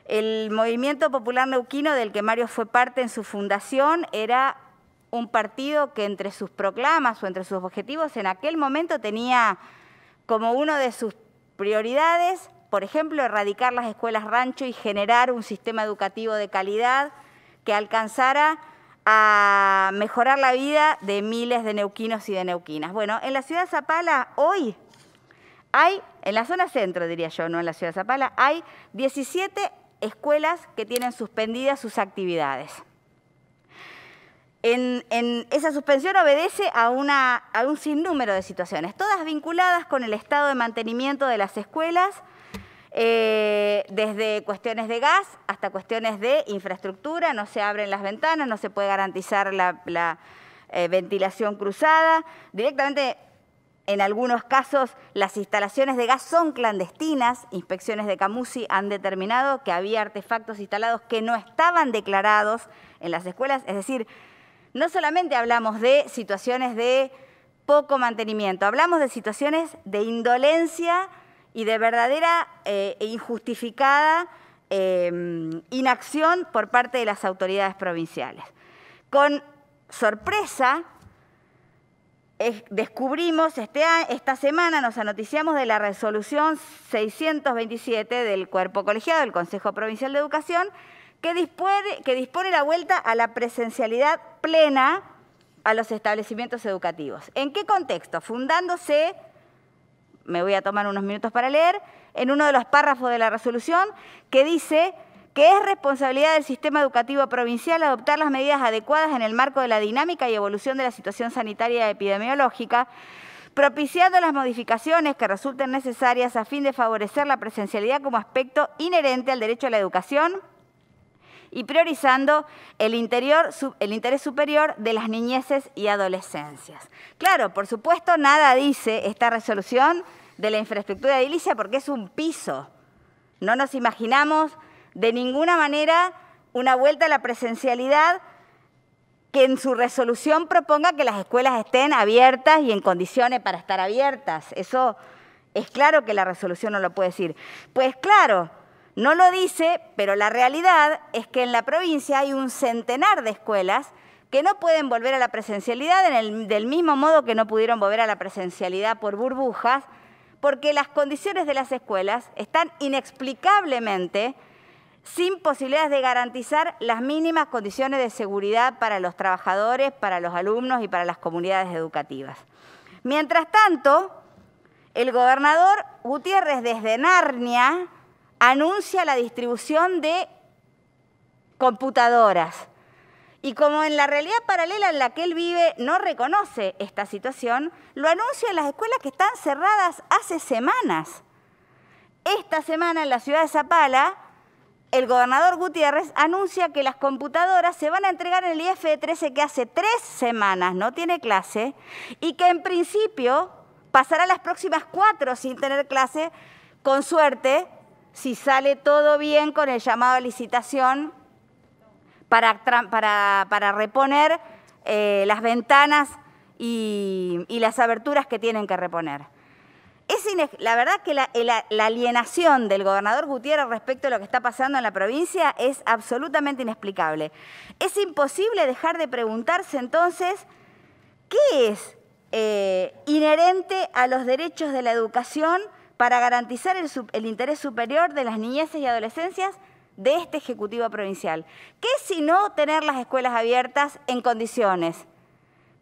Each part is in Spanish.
El Movimiento Popular Neuquino, del que Mario fue parte en su fundación, era un partido que entre sus proclamas o entre sus objetivos en aquel momento tenía como uno de sus prioridades, por ejemplo, erradicar las escuelas rancho y generar un sistema educativo de calidad que alcanzara a mejorar la vida de miles de neuquinos y de neuquinas. Bueno, en la ciudad de Zapala hoy hay, en la zona centro diría yo, no en la ciudad de Zapala, hay 17 escuelas que tienen suspendidas sus actividades. Esa suspensión obedece a un sinnúmero de situaciones, todas vinculadas con el estado de mantenimiento de las escuelas, desde cuestiones de gas hasta cuestiones de infraestructura. No se abren las ventanas, no se puede garantizar la ventilación cruzada. Directamente, en algunos casos, las instalaciones de gas son clandestinas. Inspecciones de Camusi han determinado que había artefactos instalados que no estaban declarados en las escuelas. Es decir, no solamente hablamos de situaciones de poco mantenimiento, hablamos de situaciones de indolencia y de verdadera e injustificada inacción por parte de las autoridades provinciales. Con sorpresa, descubrimos esta semana, nos anoticiamos de la resolución 627 del Cuerpo Colegiado del Consejo Provincial de Educación, que dispone la vuelta a la presencialidad plena a los establecimientos educativos. ¿En qué contexto? Fundándose, me voy a tomar unos minutos para leer, en uno de los párrafos de la resolución que dice que es responsabilidad del sistema educativo provincial adoptar las medidas adecuadas en el marco de la dinámica y evolución de la situación sanitaria y epidemiológica, propiciando las modificaciones que resulten necesarias a fin de favorecer la presencialidad como aspecto inherente al derecho a la educación y priorizando el interés superior de las niñeces y adolescencias. Claro, por supuesto, nada dice esta resolución de la infraestructura edilicia porque es un piso. No nos imaginamos de ninguna manera una vuelta a la presencialidad que en su resolución proponga que las escuelas estén abiertas y en condiciones para estar abiertas. Eso es claro que la resolución no lo puede decir. Pues claro, no lo dice, pero la realidad es que en la provincia hay un centenar de escuelas que no pueden volver a la presencialidad del mismo modo que no pudieron volver a la presencialidad por burbujas, porque las condiciones de las escuelas están inexplicablemente sin posibilidades de garantizar las mínimas condiciones de seguridad para los trabajadores, para los alumnos y para las comunidades educativas. Mientras tanto, el gobernador Gutiérrez desde Narnia anuncia la distribución de computadoras. Y como en la realidad paralela en la que él vive no reconoce esta situación, lo anuncia en las escuelas que están cerradas hace semanas. Esta semana en la ciudad de Zapala, el gobernador Gutiérrez anuncia que las computadoras se van a entregar en el IF13 que hace 3 semanas no tiene clase y que en principio pasará las próximas 4 sin tener clase, con suerte, si sale todo bien con el llamado a licitación para reponer las ventanas y las aberturas que tienen que reponer. La verdad que la alienación del gobernador Gutiérrez respecto a lo que está pasando en la provincia es absolutamente inexplicable. Es imposible dejar de preguntarse entonces qué es inherente a los derechos de la educación para garantizar el interés superior de las niñeces y adolescencias de este Ejecutivo Provincial. ¿Qué es si no tener las escuelas abiertas en condiciones?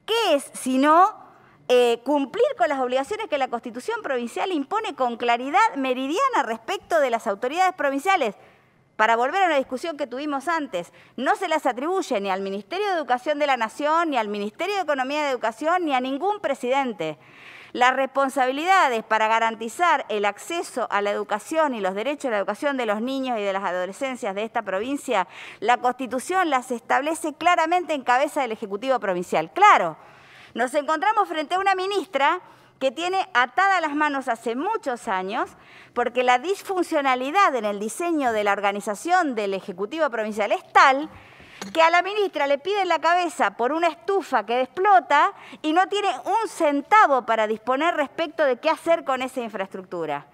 ¿Qué es si no cumplir con las obligaciones que la Constitución Provincial impone con claridad meridiana respecto de las autoridades provinciales? Para volver a una discusión que tuvimos antes, no se las atribuye ni al Ministerio de Educación de la Nación, ni al Ministerio de Economía de Educación, ni a ningún presidente. Las responsabilidades para garantizar el acceso a la educación y los derechos a la educación de los niños y de las adolescencias de esta provincia, la Constitución las establece claramente en cabeza del Ejecutivo Provincial. Claro, nos encontramos frente a una ministra que tiene atadas las manos hace muchos años porque la disfuncionalidad en el diseño de la organización del Ejecutivo Provincial es tal que a la ministra le piden la cabeza por una estufa que explota y no tiene un centavo para disponer respecto de qué hacer con esa infraestructura.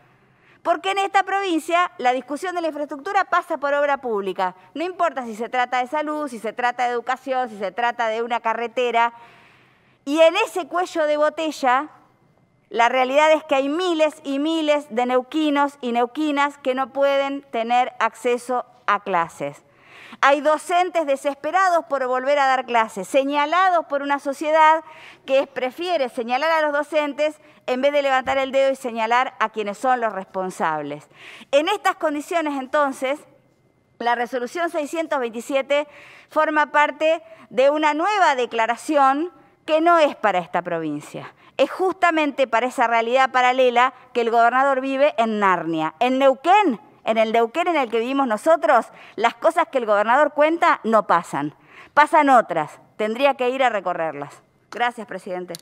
Porque en esta provincia la discusión de la infraestructura pasa por obra pública. No importa si se trata de salud, si se trata de educación, si se trata de una carretera. Y en ese cuello de botella, la realidad es que hay miles y miles de neuquinos y neuquinas que no pueden tener acceso a clases. Hay docentes desesperados por volver a dar clases, señalados por una sociedad que prefiere señalar a los docentes en vez de levantar el dedo y señalar a quienes son los responsables. En estas condiciones, entonces, la resolución 627 forma parte de una nueva declaración que no es para esta provincia. Es justamente para esa realidad paralela que el gobernador vive en Narnia. En Neuquén, en el Neuquén en el que vivimos nosotros, las cosas que el gobernador cuenta no pasan. Pasan otras. Tendría que ir a recorrerlas. Gracias, presidente.